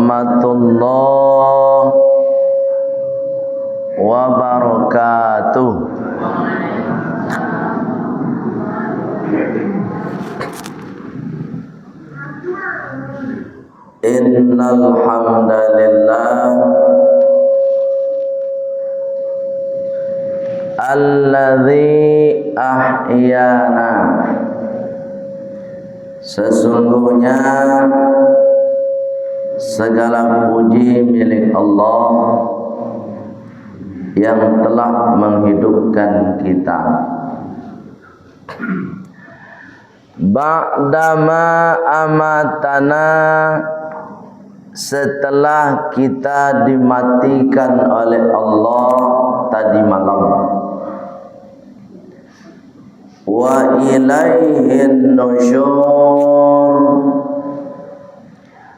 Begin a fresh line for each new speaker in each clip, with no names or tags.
warahmatullahi wabarakatuh. Innal hamdalillah alladzi ahyana, sesungguhnya segala puji milik Allah yang telah menghidupkan kita. Ba'dama amatana, setelah kita dimatikan oleh Allah tadi malam. Wa ilaihin nusyur,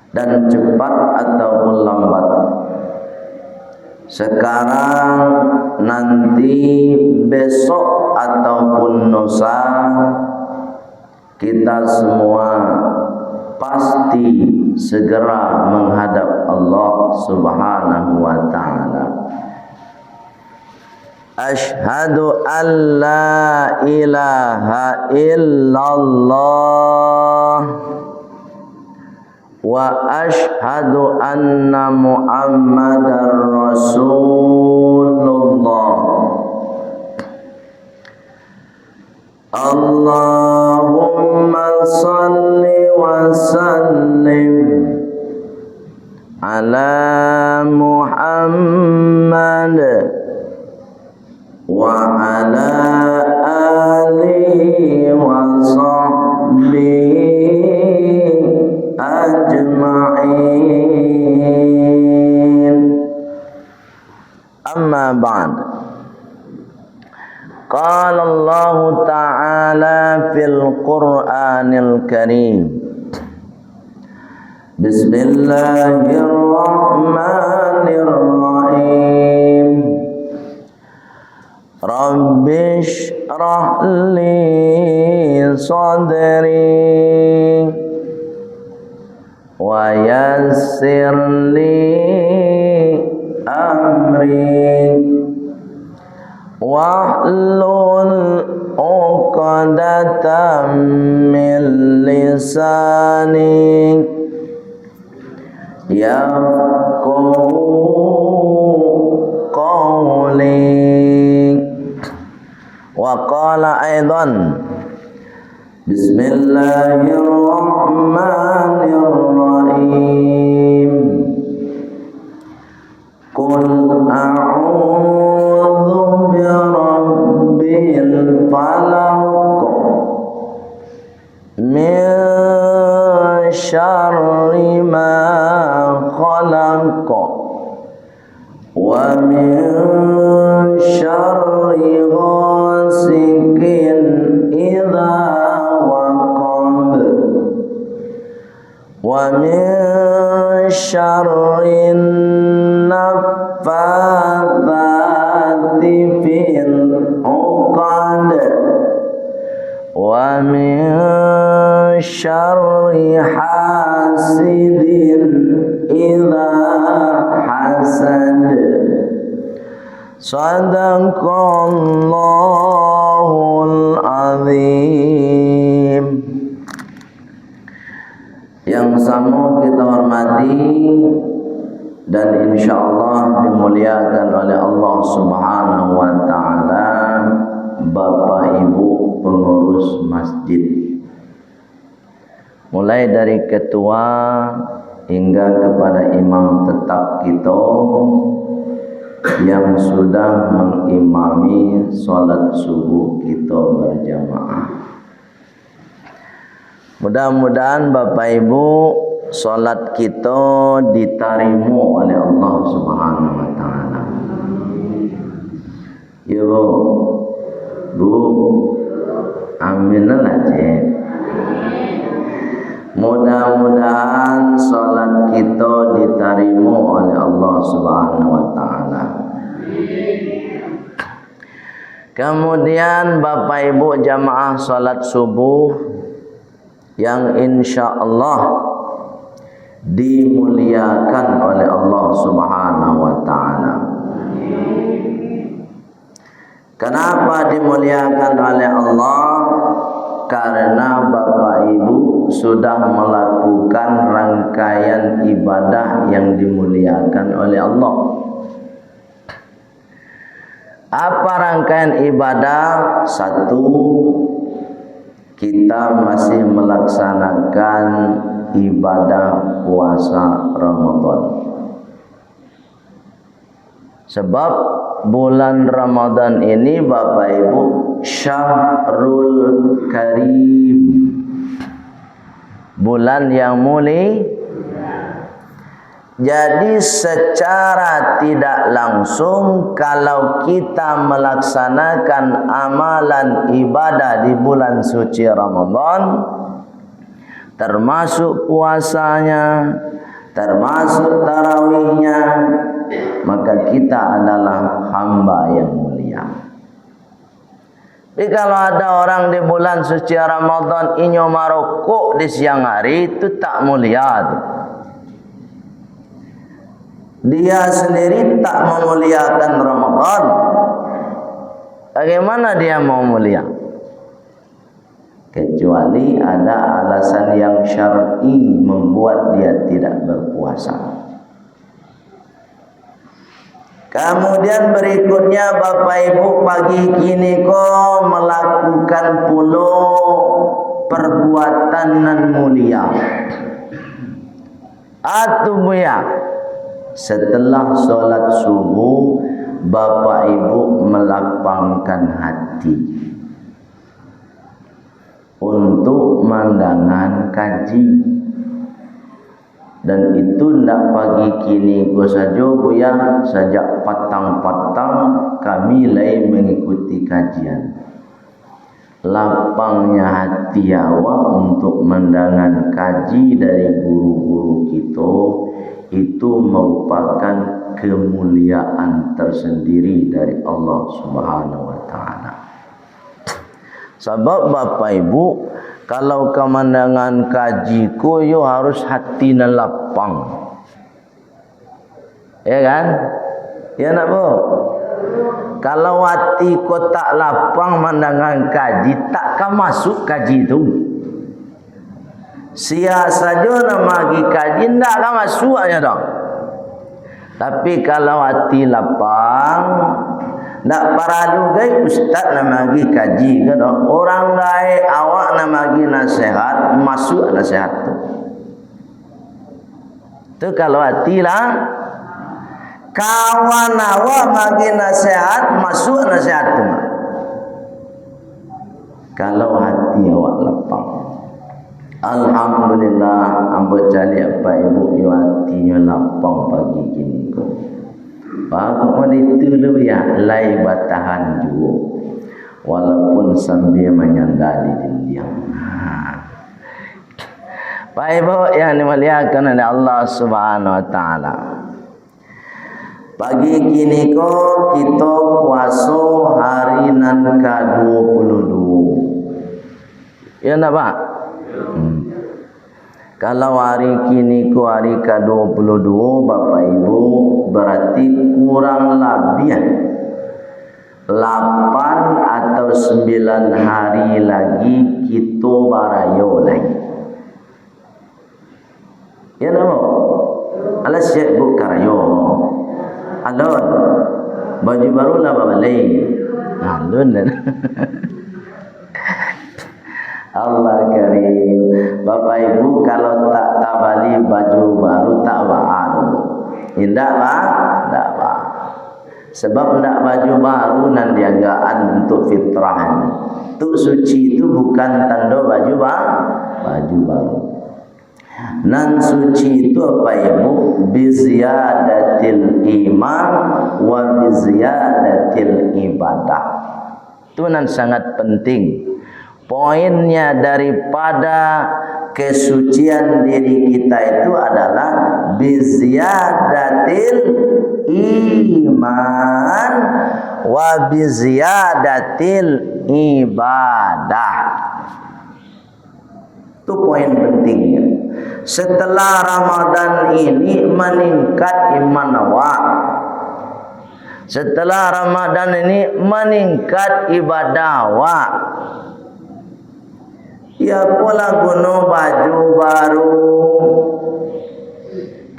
dan cepat ataupun lambat, sekarang, nanti, besok ataupun lusa, kita semua pasti segera menghadap Allah Subhanahu wa ta'ala. Asyhadu an la ilaha illallah wa asyhadu anna Muhammadar Rasulullah. Allahumma salli wa sallim ala Muhammad wa ala alihi wa sahbihi ajma'in. Amma ba'd. Qala Allah Ta'ala fil Qur'anil Karim. Bismillahirrahmanirrahim. Rabbi shrah li sadri wa yassir li amri wahlul 'uqdatam min lisani yafqahu qawli. Wa qala aidan bismillahirrahmanirrahim. Qul a'udzu birabbil falaq min syarri ma khalaq wa min syarri ghasiqin idza waqab wa min syarri naffatsati fil 'uqad wa min syarri hasidin idza hasad. Sadaqallahul azim. Yang sama kita hormati dan insyaallah dimuliakan oleh Allah Subhanahu wa ta'ala, Bapak Ibu pengurus masjid, mulai dari ketua hingga kepada imam tetap kita yang sudah mengimami sholat subuh kita berjamaah. Mudah-mudahan Bapak Ibu sholat kita diterima oleh Allah Subhanahu wa ta'ala. Ya Bu, amin lah cik. Mudah-mudahan sholat kita diterima oleh Allah Subhanahu wa ta'ala. Kemudian Bapak Ibu jamaah sholat subuh yang insya Allah dimuliakan oleh Allah Subhanahu wa taala. Kenapa dimuliakan oleh Allah? Karena Bapak Ibu sudah melakukan rangkaian ibadah yang dimuliakan oleh Allah. Apa rangkaian ibadah? Satu, kita masih melaksanakan ibadah puasa Ramadan. Sebab bulan Ramadan ini Bapak Ibu Syahrul Karim, bulan yang mulia. Jadi secara tidak langsung kalau kita melaksanakan amalan ibadah di bulan suci Ramadan, termasuk puasanya, termasuk tarawihnya, maka kita adalah hamba yang mulia. Jadi kalau ada orang di bulan suci Ramadan inyo marokok di siang hari, itu tak mulia tuh. Dia sendiri tak memuliakan Ramadan. Bagaimana dia mau mulia? Kecuali ada alasan yang syar'i membuat dia tidak berpuasa. Kemudian berikutnya Bapak Ibu pagi kini kau melakukan pula perbuatan nan mulia. Atumuya. Setelah sholat subuh, Bapak Ibu melapangkan hati untuk mandangan kaji. Dan itu ndak pagi kini go saja Bu ya, sejak patang-patang kami mulai mengikuti kajian. Lapangnya hati awak untuk mandangan kaji dari guru-guru kita itu merupakan kemuliaan tersendiri dari Allah Subhanahu wa taala. Sebab Bapak Ibu, kalau kemandangan kaji ku yo harus hati na lapang. Ya kan? Ya nak Bu? Kalau hati ku tak lapang mandangan kaji, takkan masuk kaji itu. Sia saja nama pergi kaji ndak akan masuk aja dong. Tapi kalau hati lapang, ndak perlu gai ustaz nama pergi kaji kan. Orang gai awak nama pergi nasihat, masuk nasihat tu. Tu kalau hati lah. Kawan awak pergi nasihat, masuk nasihat tu. Kalau hati awak lapang. Alhamdulillah, ambo cari apa ibu yo hatinya lapang pagi kini ko. Bapak itu lebih ya lai batahan juga, walaupun sambil menyandali dinding. Pak Ibu yang dimuliakan oleh Allah Subhanahu Wa Taala. Pagi kini ko kita puasa hari nan ke-22. Ya nak Pak? Kalau hari kini ku hari ke-22 Bapak Ibu, berarti kurang lebih 8 atau 9 hari lagi kita barayo lagi. Ya namo? Alas syekh bu karayo. Alon. Baju baru lah balai. Alon. Allah karim. Bapak Ibu kalau tak tabali baju baru tak baru. Indah Pak? Tak Pak. Sebab nak baju baru nan diagaan untuk fitrah. Untuk suci itu bukan tanda baju baru. Nan suci itu apa Ibu? Biziyadatil iman wa biziyadatil ibadah. Itu nan sangat penting. Poinnya daripada kesucian diri kita itu adalah biziyadatil iman wa biziyadatil ibadah. Itu poin pentingnya. setelah Ramadan ini meningkat iman awak. Setelah Ramadan ini meningkat ibadah awak. Ya pula guna baju baru,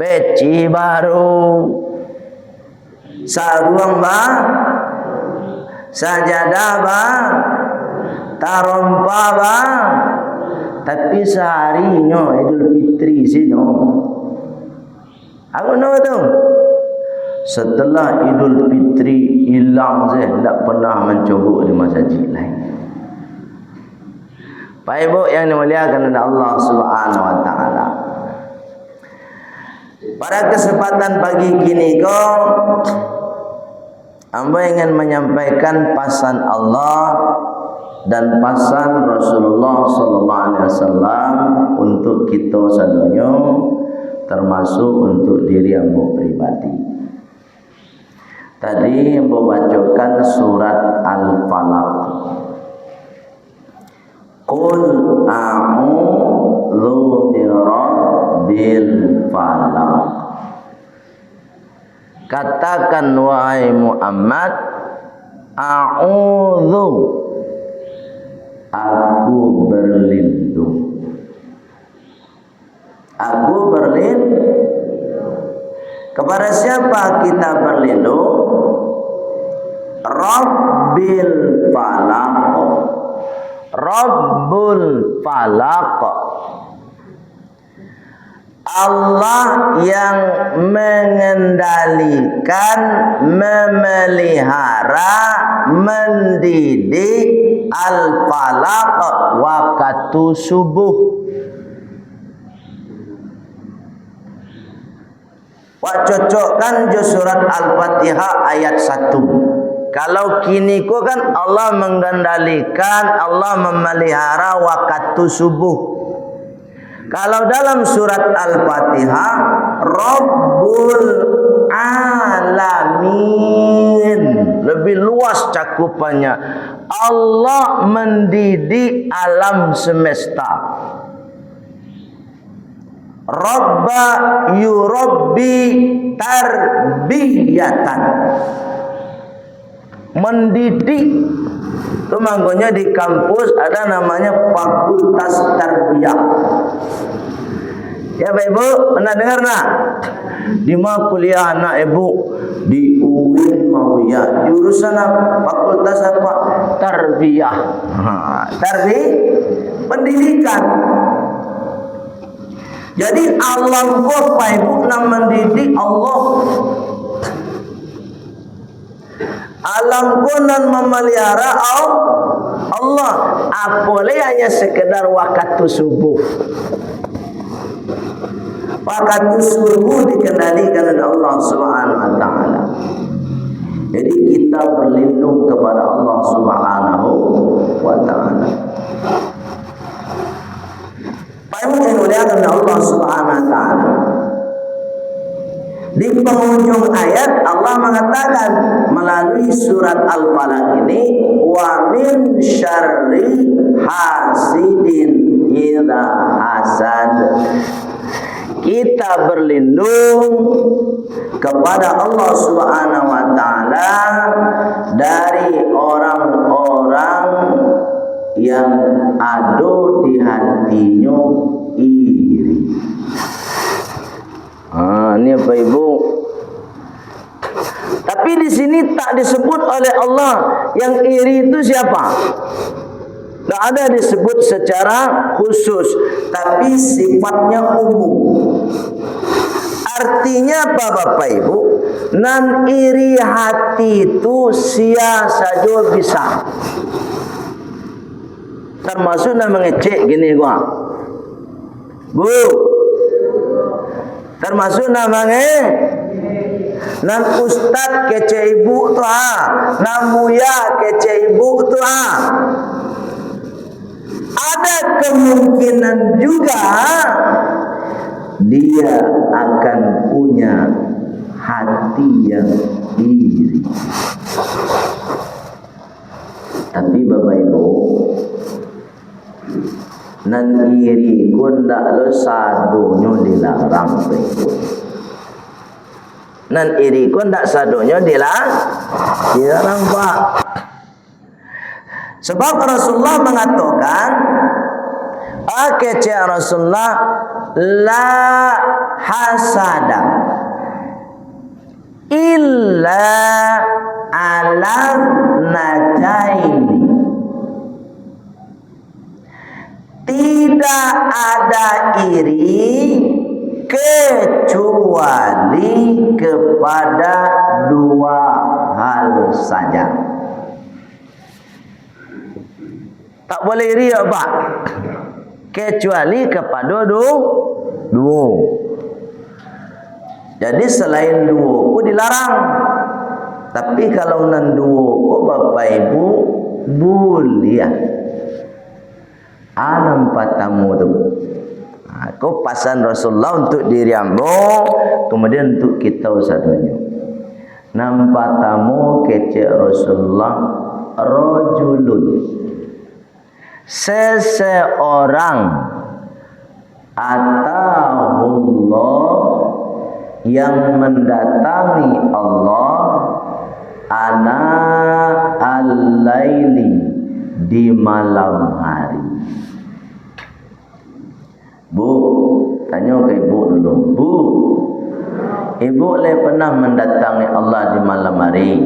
peci baru, sarung sajadah tarompa tapi seharinya Idul Fitri sino. Aku tahu tu. Setelah Idul Fitri hilang saya tak pernah mencoba di masjid lain. Pak Ibu yang dimuliakan oleh Allah Subhanahu wa taala. Pada kesempatan pagi kini hamba ingin menyampaikan pesan Allah dan pesan Rasulullah sallallahu alaihi wasallam untuk kita sedunia, termasuk untuk diri hamba pribadi. Tadi hamba bacakan surat Al-Falaq. Qul a'udzu birabbil falaq. Katakan wahai Muhammad, a'udzu, aku berlindung. Aku berlindung. Kepada siapa kita berlindung? Rabbil falaq. Rabbul falaq. Allah yang mengendalikan, memelihara, mendidik al-falaq, waktu subuh. Wak cocokkan je surat Al-Fatihah ayat 1. Kalau kini ko kan Allah mengendalikan, Allah memelihara waktu subuh. Kalau dalam surat Al-Fatihah, Rabbul Alamin, lebih luas cakupannya. Allah mendidik alam semesta. Rabba yurabbi tarbiyatan, mendidik. Itu manggonya di kampus ada namanya Fakultas Tarbiyah. Ya Bapak Ibu, pernah dengar nak? Di mana kuliah anak Ibu? Di UIN Mawiyah. Jurusan apa? Fakultas apa? Tarbiyah. Pendidikan. Jadi Allah Bapak Ibu nak mendidik Allah. Alam kunan memelihara Allah. Apalagi hanya sekedar waktu subuh. Waktu subuh dikendalikan oleh Allah Subhanahu wa taala. Jadi kita berlindung kepada Allah Subhanahu wa taala. Baik dimuliakan Allah Subhanahu wa taala. Di penghujung ayat Allah mengatakan melalui surat Al-Falaq ini, wa min syarri hasidin idza hasad. Kita berlindung kepada Allah Subhanahu wa taala dari orang-orang yang ada di hatinya iri. Ini Bapak Ibu. Tapi di sini tak disebut oleh Allah yang iri itu siapa. Tak ada disebut secara khusus, tapi sifatnya umum. Artinya apa Bapak Ibu? Nan iri hati itu sia saja bisa. Termasuk nak mengecek gini gua. Bu. Termasuk namanya nan ustad kece ibu tu nan buya kece ibu tu Ada kemungkinan juga dia akan punya hati yang iri. Tapi Bapak Ibu, nan iri kun dak lo sadunyo dilarang pun. Nan iri kun dak sadunyo dilarang Pak. Sebab Rasulullah mengatakan, kece Rasulullah, la hasada illa ala nataini. Tidak ada iri kecuali kepada dua hal saja. Tak boleh iri apa? Kecuali kepada dua. Jadi selain dua pun dilarang. Tapi kalau nan dua pun Bapak Ibu boleh. Nampak tamu tu. Kau pasan Rasulullah untuk diri ambo, kemudian untuk kita sadunya. Nampak tamu kece Rasulullah, rajulun, seseorang atahullah yang mendatangi Allah ana al-laili di malam hari. Bu, tanya ke ibu dulu. Bu, ibu le pernah mendatangi Allah di malam hari?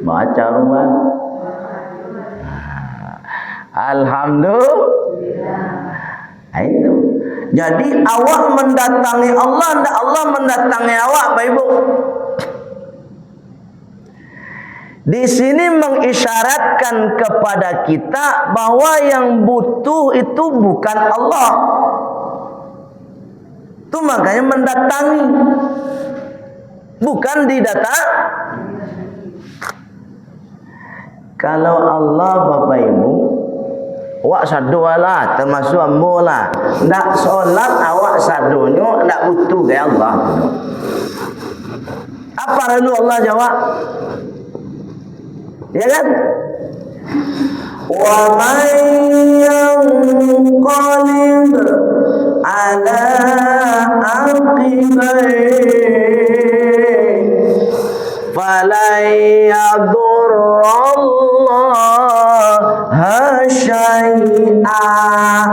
Baca rumah. Alhamdulillah. Itu. Jadi awak mendatangi Allah, dan Allah mendatangi awak, Bapak Ibu. Di sini mengisyaratkan kepada kita bahwa yang butuh itu bukan Allah. Itu makanya mendatangi, bukan didatang. Kalau Allah Bapak Ibu, awak sadualah, termasuk ambo lah. Ndak solat awak sadunyo, ndak butuh ke Allah. Apa lalu Allah jawab? Ya kan? Wa may yanqalib ala aqibai falan yadurrallaha syai'an.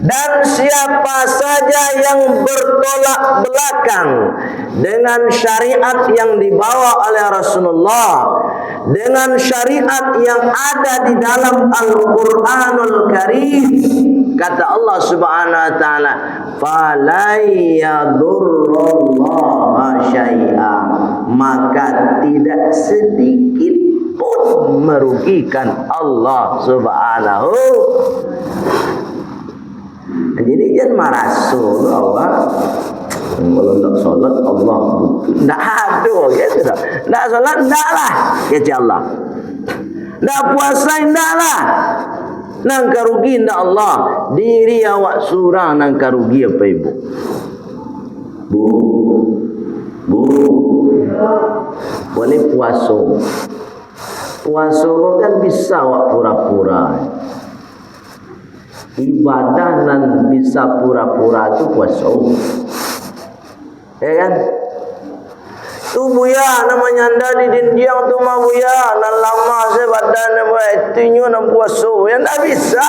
Dan siapa saja yang bertolak belakang dengan syariat yang dibawa oleh Rasulullah, dengan syariat yang ada di dalam Al-Quranul Karim, kata Allah Subhanahu wa taala, "Fala yadurrullaha syai'an," maka tidak sedikit pun merugikan Allah Subhanahu. Jadi jangan marasul Allah. Kalau tak solat Allah butuh. Tak ada gitu dah. Tak solat taklah kata Allah. Tak puasa taklah. Nang karugi ndak Allah. Diri awak surang nang karugi apa ibu? Bu. Boleh puasa. Puasa kan bisa awak pura-pura. Ibadah nan bisa pura-pura tu puasa. Ya kan? Tu buya namanya anda di dindiang tu mah buya nan lama saya badan buat tinyu nan puasa. Ya tak bisa.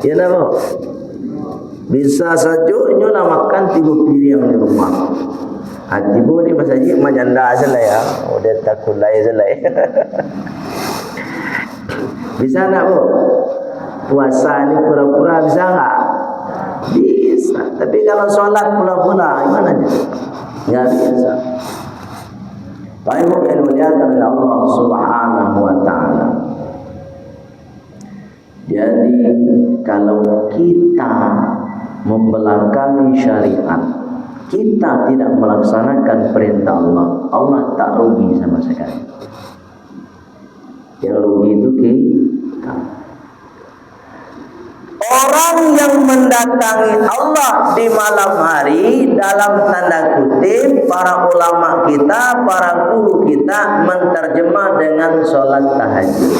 Ya nak. Bisa saja nyu nak makan 3 piring di rumah. Hati bu ni masjid majanda salah ya. Udah takut lai salah. Bisa tak bu? Puasa ni pura-pura bisa tak? Bisa. Tapi kalau solat pura-pura gimana je? Ya bisa. Baik bu yang muliakan oleh Allah Subhanahu wa taala. Jadi kalau kita membelakangi syariat, kita tidak melaksanakan perintah Allah, Allah tak rugi sama sekali. Yang rugi itu kita. Orang yang mendatangi Allah di malam hari, dalam tanda kutip para ulama kita, para guru kita menerjemah dengan sholat tahajud.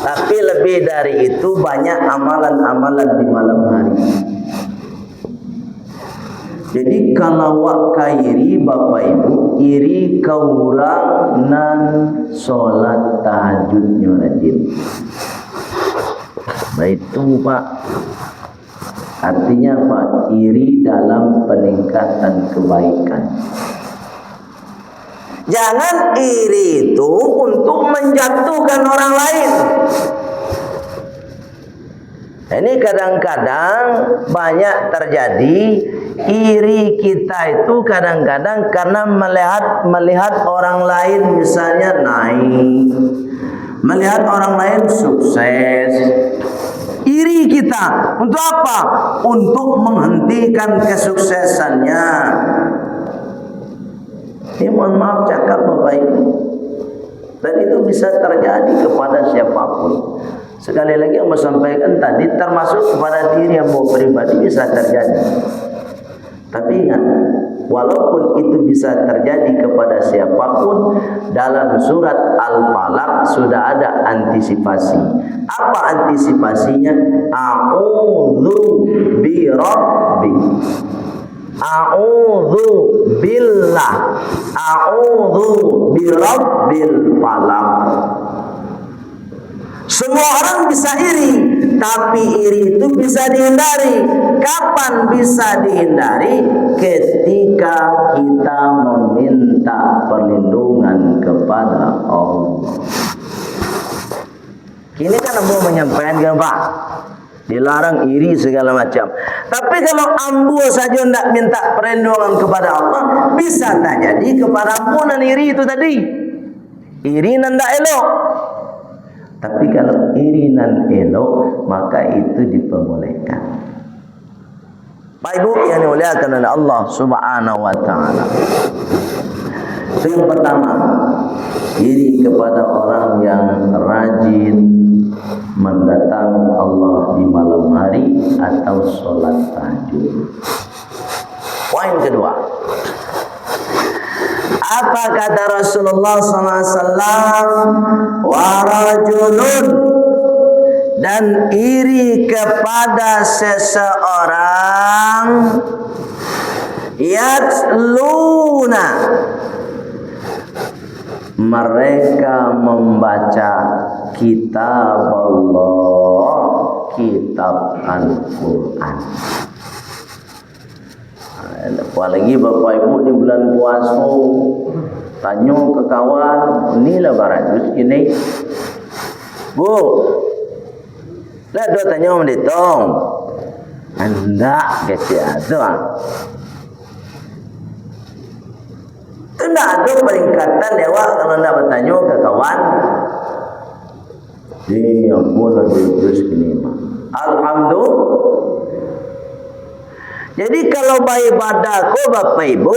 Tapi lebih dari itu banyak amalan-amalan di malam hari. Jadi kalau wak kairi Bapak Ibu, iri kaurang nan solat tahajudnya rajin. Itu Pak. Artinya Pak, iri dalam peningkatan kebaikan. Jangan iri itu untuk menjatuhkan orang lain. Ini kadang-kadang banyak terjadi. Iri kita itu kadang-kadang karena melihat orang lain misalnya naik, melihat orang lain sukses. Iri kita untuk apa? Untuk menghentikan kesuksesannya. Ini mohon maaf cakap Bapak Ibu. Dan itu bisa terjadi kepada siapapun. Sekali lagi yang saya sampaikan tadi, termasuk kepada diri yang mau pribadi bisa terjadi. Tapi ingat, walaupun itu bisa terjadi kepada siapapun, dalam surat Al-Falaq sudah ada antisipasi. Apa antisipasinya? A'udzu birabbi, a'udzu billah, a'udzu birabbil falaq. Semua orang bisa iri, tapi iri itu bisa dihindari. Kapan bisa dihindari? Ketika kita meminta perlindungan kepada Allah. Ini kan ambo menyampaikan Pak, dilarang iri segala macam. Tapi kalau ambo saja tidak minta perlindungan kepada Allah, bisa terjadi kepada ambo nan iri itu tadi. Iri nan tidak elok. Tapi kalau iri nan elok, maka itu diperbolehkan. Bapak Ibu yang dimuliakan oleh Allah Subhanahu wa taala. Yang pertama, iri kepada orang yang rajin mendatangi Allah di malam hari atau sholat tahajud. Poin kedua, apa kata Rasulullah SAW? Warajulun, dan iri kepada seseorang yatluna, mereka membaca kitab Allah, kitab Al-Quran. Apalagi Bapak Ibu di bulan puasa, tanya ke kawan, inilah barang ini, Bu, lah dua tanya mendetong, anda kecil tu, tidak ada peringkatan dewa kalau anda bertanya ke kawan, ini aku lebih terus ini mah, alhamdulillah. Jadi kalau beribadah ko Bapak Ibu,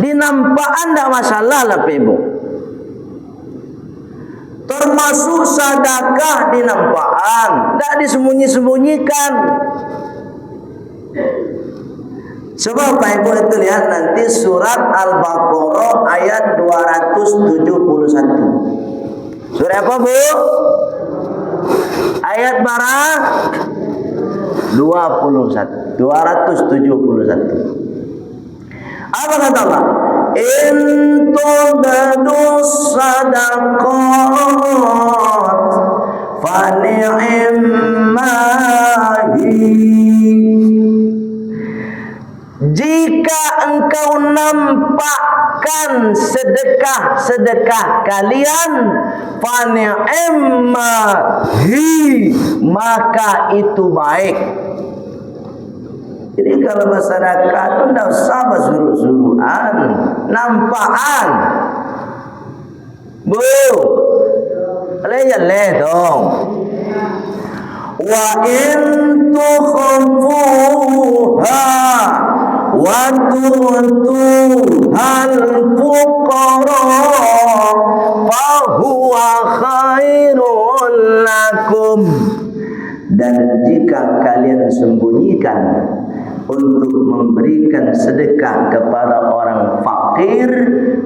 dinampakan tidak masalah lah Bapak Ibu. Termasuk sedekah dinampakan, tidak disembunyi-sembunyikan. Coba Bapak Ibu itu lihat nanti surat Al-Baqarah ayat 271. Surat apa Bu? Ayat berapa? 271. Apa kata Allah? In tubdu sadaqat fa ni'mahi. Jika engkau nampakkan sedekah kalian, fa ni'mahi, maka itu baik. Jadi kalau masyarakat itu tidak usah bersuruh-suruhan, nampakan. Bu, leh dong. Wa in tukhfuha wa tu'tuhal fuqara fa huwa khairul lakum. Dan jika kalian sembunyikan untuk memberikan sedekah kepada orang fakir,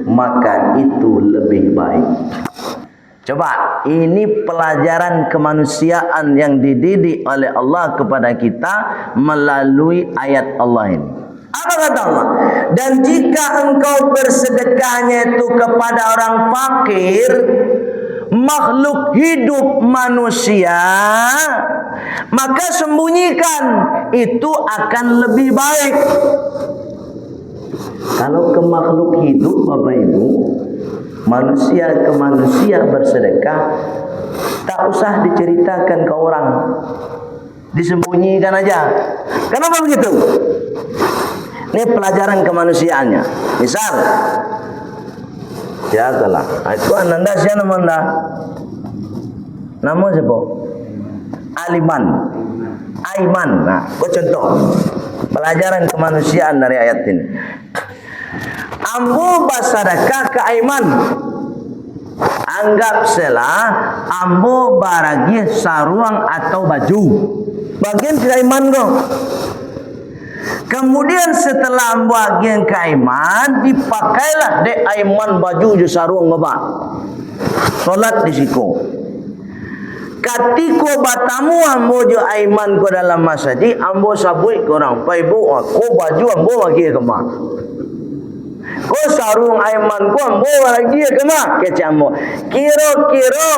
maka itu lebih baik. Coba ini pelajaran kemanusiaan yang dididik oleh Allah kepada kita melalui ayat Allah ini. Apa kata Allah? Dan jika engkau bersedekahnya itu kepada orang fakir, makhluk hidup manusia, maka sembunyikan, itu akan lebih baik. Kalau ke makhluk hidup, Bapak Ibu, manusia ke manusia bersedekah, tak usah diceritakan ke orang, disembunyikan aja. Kenapa begitu? Ini pelajaran kemanusiaannya. Misal, ya kalah. Itu ananda siapa namanya? Nama siapa? Aliman, Aiman. Nah, kau contoh pelajaran kemanusiaan dari ayat ini. Ambo bersedekah ke Aiman. Anggap selah ambo baragi saruang atau baju. Bagian ke Aiman kau. Kemudian setelah ambo bagian ke Aiman, dipakailah dek Aiman baju je sarung bapak. Solat di siku. Katiko batamu ambo jo Aiman ko dalam masjid, ambo sabui ko orang. Pai bu, ko baju ambo bagi ke mak. Ko sarung Aiman ko ambo bagi ke mak. Kecambo. Kira-kira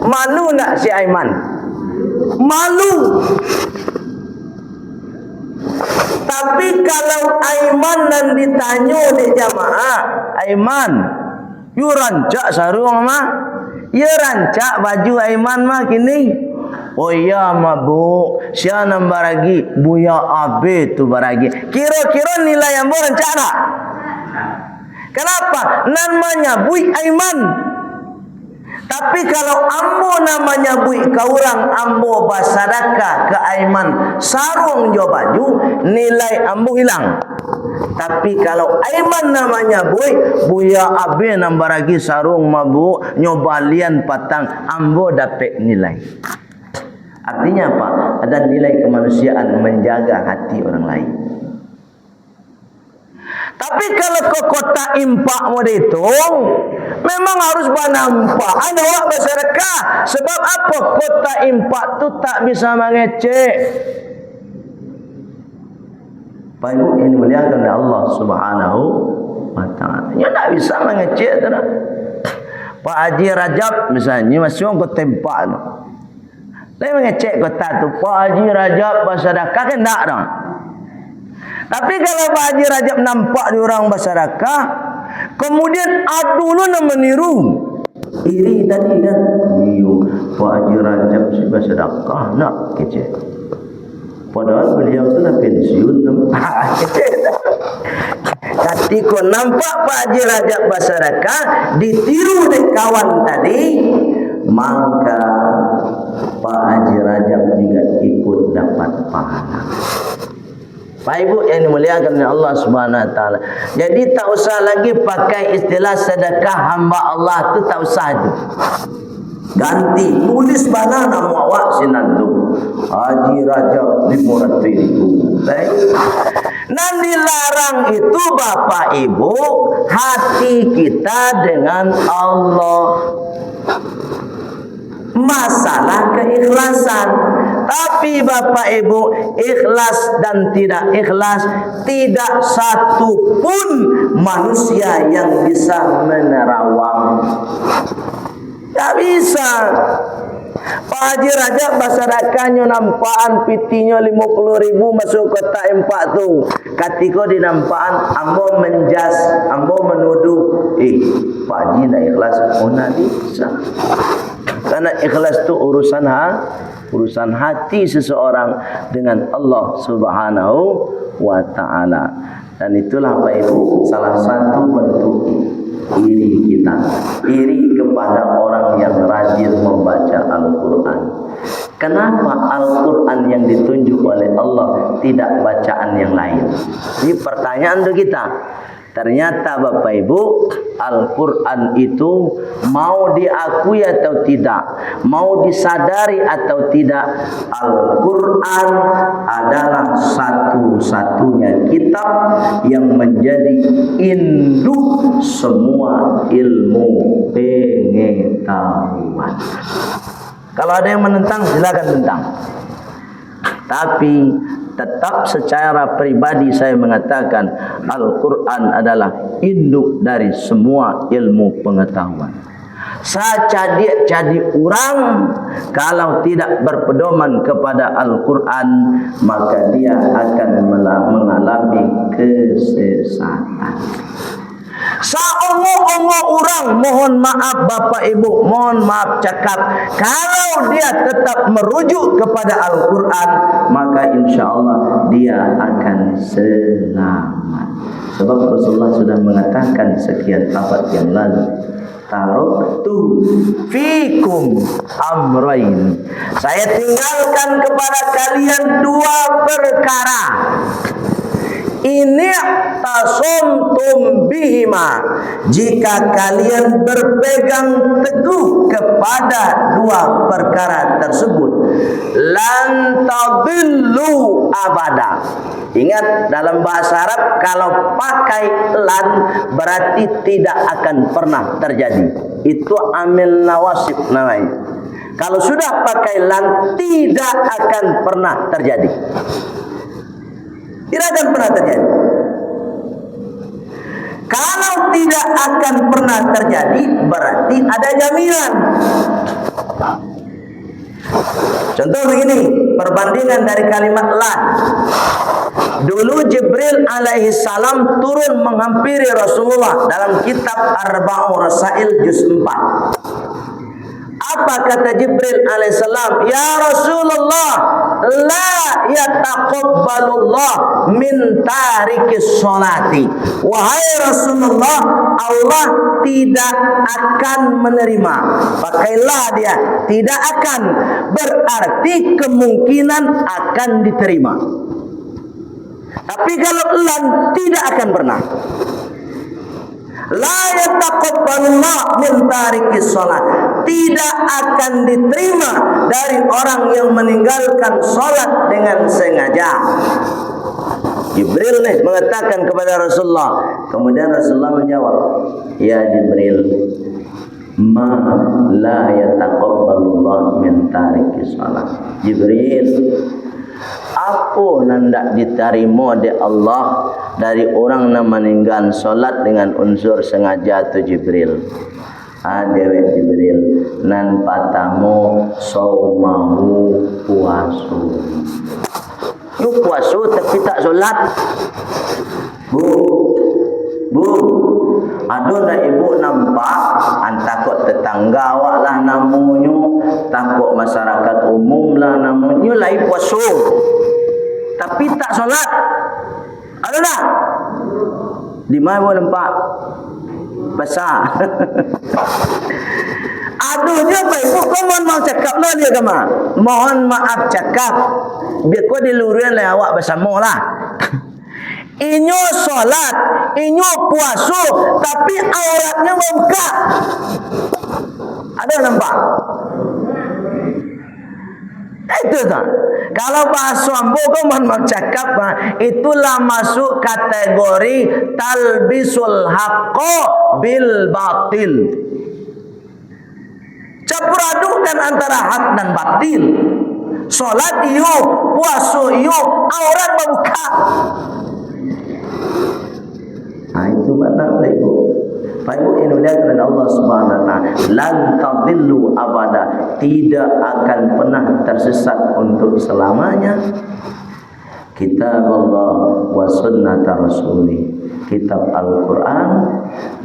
malu nak si Aiman? Malu. Tapi kalau Aiman dan ditanya di jamaah, Aiman, you rancak sarung mah? Ya rancak baju Aiman mah kini. Oh iya mah bu, siapa nambah lagi? Buya Abe tu baragi. Kira-kira nilai yang bu rancak tak? Kenapa? Namanya bui Aiman. Tapi kalau ambo namanya bui ke orang, ambo bersedekah ke Aiman sarung jo baju, nilai ambo hilang. Tapi kalau Aiman namanya bui, buya Abe nambah lagi sarung mabu, nyobalian patang, ambo dapat nilai. Artinya apa? Ada nilai kemanusiaan menjaga hati orang lain. Tapi kalau ke kota impak mau dihitung, memang harus bernampak. Anda awak bersedekah. Sebab apa? Kota impak tu tak bisa mengecek. Pak Ibu ini muliakan oleh Allah Subhanahu wa Ta'ala. Ya tak bisa mengecek tak? Pak Haji Rajab misalnya masih orang kota impak tu. Dia mengecek kota tu. Pak Haji Rajab bersedekah kan tak dah. Tapi kalau Pak Haji Rajab nampak di orang bersedekah, kemudian dulu nak meniru, iri tadi kan, iyo Pak Haji Rajab si bersedekah nak kecil. Padahal beliau tu nak pensiun kecil. Tapi kau nampak Pak Haji Rajab bersedekah, ditiru oleh kawan tadi, maka Pak Haji Rajab juga ikut dapat pahala. Pak Ibu yang dimuliakan oleh Allah Subhanahu wa Ta'ala. Jadi tak usah lagi pakai istilah sedekah hamba Allah tu, tak usah tu. Ganti, tulis mana nama awak sinandu. Haji Rajab 500.000. Baik. Dan dilarang itu Bapak Ibu, hati kita dengan Allah. Masalah keikhlasan. Tapi Bapak Ibu, ikhlas dan tidak ikhlas, tidak satu pun manusia yang bisa menerawang. Tak bisa. Pak Haji Rajab bersedekahnya nampaan pitinya 50.000 masuk kota empat tu. Ketika dinampaan, ambo menjas, ambo menuduh, Pak Haji nak ikhlas, oh nak bisa. Karena ikhlas tu urusan hati seseorang dengan Allah Subhanahu wa Ta'ala. Dan itulah Pak Ibu salah satu bentuk iri kita, iri kepada orang yang rajin membaca Al-Quran. Kenapa Al-Quran yang ditunjuk oleh Allah tidak bacaan yang lain? Ini pertanyaan untuk kita. Ternyata Bapak Ibu, Al-Quran itu mau diakui atau tidak, mau disadari atau tidak, Al-Quran adalah satu-satunya kitab yang menjadi induk semua ilmu pengetahuan. Muhammad. Kalau ada yang menentang, silakan tentang. Tapi tetap secara pribadi saya mengatakan Al-Quran adalah induk dari semua ilmu pengetahuan. Jadi orang kalau tidak berpedoman kepada Al-Quran, maka dia akan mengalami kesesatan. Seongo-ongo orang, mohon maaf Bapak Ibu, mohon maaf cakap, kalau dia tetap merujuk kepada Al-Quran, maka insya Allah dia akan selamat. Sebab Rasulullah sudah mengatakan sekian abad yang lalu, taraktu fikum amrain, saya tinggalkan kepada kalian dua perkara. Ini tasumtum bihima, jika kalian berpegang teguh kepada dua perkara tersebut, lan tadillu abada. Ingat, dalam bahasa Arab kalau pakai lan berarti tidak akan pernah terjadi. Itu amil nawasib namanya. Kalau sudah pakai lan, tidak akan pernah terjadi. Tidak akan pernah terjadi. Kalau tidak akan pernah terjadi, berarti ada jaminan. Contoh begini, perbandingan dari kalimat lan. Dulu Jibril alaihi salam turun menghampiri Rasulullah dalam kitab Arba'u Rasail juz 4. Apa kata Jibril alaihissalam? Ya Rasulullah, la yataqabbalullah min tarikis sholati. Wahai Rasulullah, Allah tidak akan menerima. Pakailah dia, tidak akan. Berarti kemungkinan akan diterima. Tapi kalau lan, tidak akan pernah. La yataqabbalullah min tarikis sholat, tidak akan diterima dari orang yang meninggalkan sholat dengan sengaja. Jibril nih mengatakan kepada Rasulullah. Kemudian Rasulullah menjawab, ya Jibril, ma la yataqabbalullah min tarikis sholat. Jibril, apa nandak diterima di Allah dari orang yang meninggal solat dengan unsur sengaja tu Jibril? Dewek Jibril, nan patamu saumahu puasu. Lu puasu tapi tak solat. Bu, aduh dah ibu nampak, takut tetangga awak lah namanya, takut masyarakat umum lah namanya, lai puasa, tapi tak solat. Ada tak? Di mana ibu nampak? Besar. Aduhnya apa ibu? Kau mohon maaf cakap lah dia kama. Mohon maaf cakap. Biar kau diluruhin lah awak bersama lah. Inyo solat, inyo puasa, tapi auratnya membuka. Ada nampak? Itu tak. Kalau bahasa ambo kau mohon cakap, itulah masuk kategori talbisul haqqo bil batil. Campur adukan antara hak dan batil. Solat iyo, puasa iyo, aurat membuka. Itu mana Pak Ibu? Pak Ibu ini lihat oleh Allah Subhanahu Wa Taala, lan tadillu abada, tidak akan pernah tersesat untuk selamanya. Kitab Allah wa sunnat Rasulih, kitab Al-Quran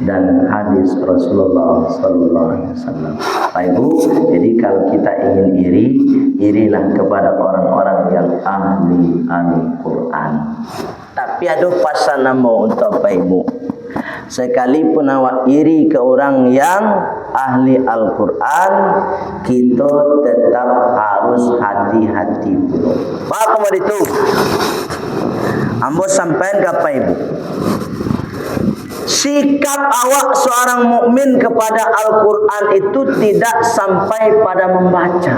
dan hadis Rasulullah Sallallahu Alaihi Wasallam. Pak Ibu, jadi kalau kita ingin iri, irilah kepada orang-orang yang ahli Al-Quran. Tapi ada pasal nama untuk Pak Ibu. Sekalipun awak iri ke orang yang ahli Al-Quran, kita tetap harus hati-hati pula. Apa mau itu? Ambo sampaikan ke Pak Ibu. Sikap awak seorang mukmin kepada Al-Quran itu tidak sampai pada membaca.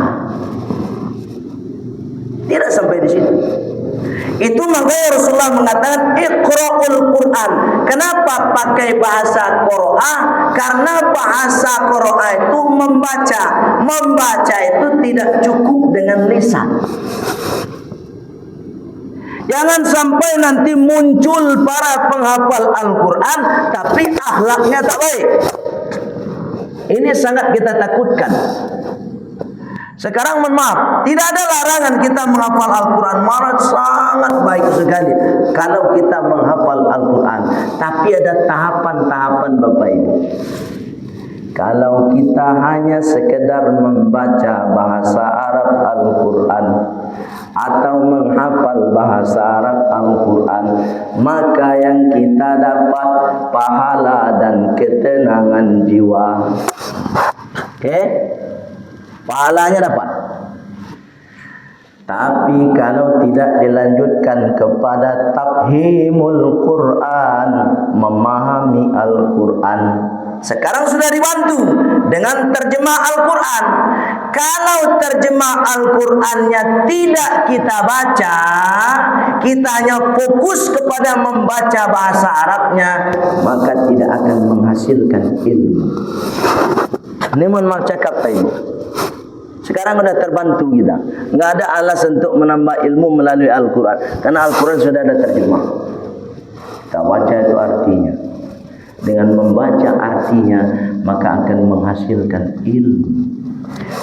Tidak sampai di situ. Itu makanya Rasulullah mengatakan Iqra'ul Quran. Kenapa pakai bahasa Qur'an? Karena bahasa Qur'an itu membaca. Membaca itu tidak cukup dengan lisan. Jangan sampai nanti muncul para penghafal Al-Quran tapi akhlaknya tak baik. Ini sangat kita takutkan. Sekarang mohon maaf, tidak ada larangan kita menghafal Al-Quran. Malah sangat baik sekali kalau kita menghafal Al-Quran. Tapi ada tahapan-tahapan Bapak Ibu. Kalau kita hanya sekedar membaca bahasa Arab Al-Quran atau menghafal bahasa Arab Al-Quran, maka yang kita dapat pahala dan ketenangan jiwa. Oke? Pahalanya dapat. Tapi kalau tidak dilanjutkan kepada tafhimul Quran, memahami Al-Quran. Sekarang sudah dibantu dengan terjemah Al-Quran. Kalau terjemah Al-Qurannya tidak kita baca, kita hanya fokus kepada membaca bahasa Arabnya, maka tidak akan menghasilkan ilmu. Ini mohon maaf cakap Pak Ibu. Sekarang sudah terbantu kita. Enggak ada alasan untuk menambah ilmu melalui Al-Quran. Karena Al-Quran sudah ada terjemah. Kita baca itu artinya. Dengan membaca artinya, maka akan menghasilkan ilmu.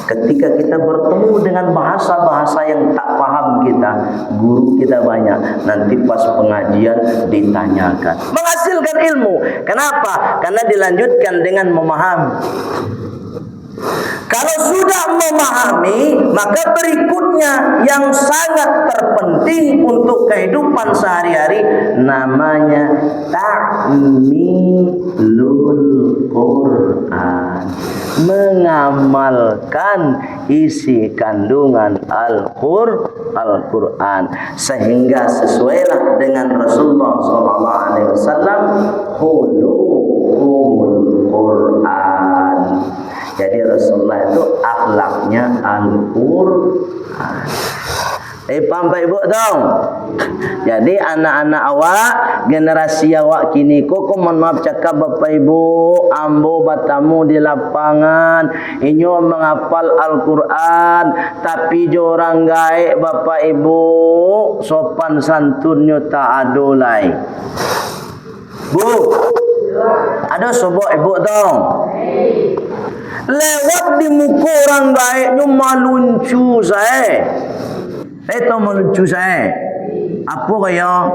Ketika kita bertemu dengan bahasa-bahasa yang tak paham kita, guru kita banyak, nanti pas pengajian ditanyakan. Menghasilkan ilmu. Kenapa? Karena dilanjutkan dengan memahami. Kalau sudah memahami, maka berikutnya yang sangat terpenting untuk kehidupan sehari-hari namanya ta'milul Quran. Mengamalkan isi kandungan Al-Quran sehingga sesuailah dengan Rasulullah SAW, khuluqul Quran. Jadi Rasulullah itu akhlaknya Al-Quran. Paham Pak Ibu dong? Jadi anak-anak awak, generasi awak kini kok mohon maaf cakap Bapak Ibu, ambo batamu di lapangan, inyo menghafal Al-Quran, tapi jorang gaek Bapak Ibu, sopan santunnya tak adolai. Bu, ada sobok Ibu dong? Lewat di muka orang baiknya maluncu saya. Saya tahu maluncu saya. Apa kaya?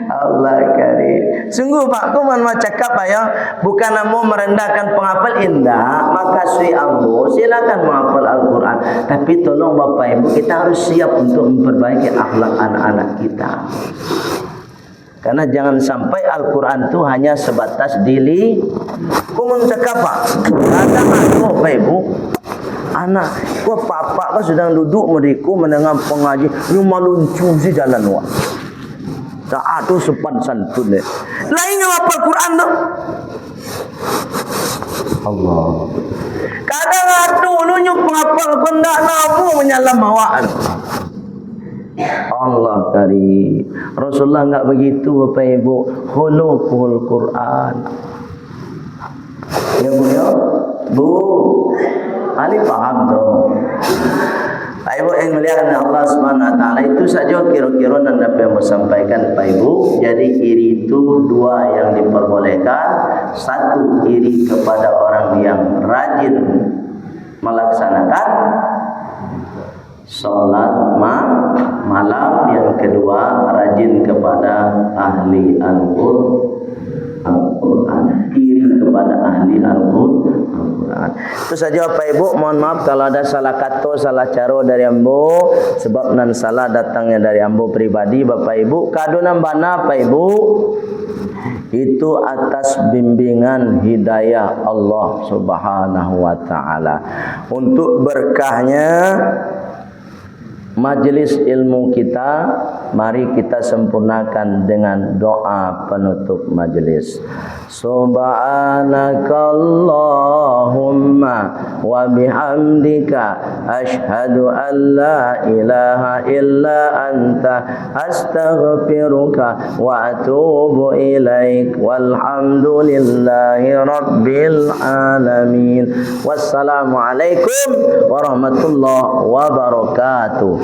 Allah karim. Sungguh Pak, aku mau cakap ya, bukan ambo merendahkan penghafal indah, maka sui ambo silakan menghafal Al-Quran. Tapi tolong Bapak Ibu, kita harus siap untuk memperbaiki akhlak anak-anak kita. Karena jangan sampai Al-Quran itu hanya sebatas dili. Kumun cakap Pak, kadang aku Pak Ibu, anak, kok papa kan sedang duduk mereka mendengar pengaji, ni maluncu si jalan wak. Tak ada sopan santun ni. Lainnya apa Al-Quran tu? Allah. Kadang ada lu nyup penghafal kondak namu menyalam awak. Allah karim. Rasulullah enggak begitu Bapak Ibu. Khuluqul Quran. Ya Bu ya? Bu, Ali paham dong. Pak Ibu yang melihat Allah SWT, itu saja kira-kira yang dapat saya sampaikan Pak Ibu. Jadi iri itu dua yang diperbolehkan. Satu, iri kepada orang yang rajin melaksanakan sholat malam. Yang kedua, rajin kepada ahli Al-Quran, iri kepada ahli Al-Quran. Itu saja Pak Ibu. Mohon maaf kalau ada salah kata, salah cara dari ambo, sebab nan salah datangnya dari ambo pribadi Bapak Ibu. Kadunan bana Pak Ibu, itu atas bimbingan hidayah Allah Subhanahu wa taala. Untuk berkahnya majelis ilmu kita, mari kita sempurnakan dengan doa penutup majelis. Subhanakallahumma wa bihamdika asyhadu an la ilaha illa anta astaghfiruka wa atubu ilaik. Walhamdulillahi rabbil alamin. Wassalamualaikum warahmatullahi wabarakatuh.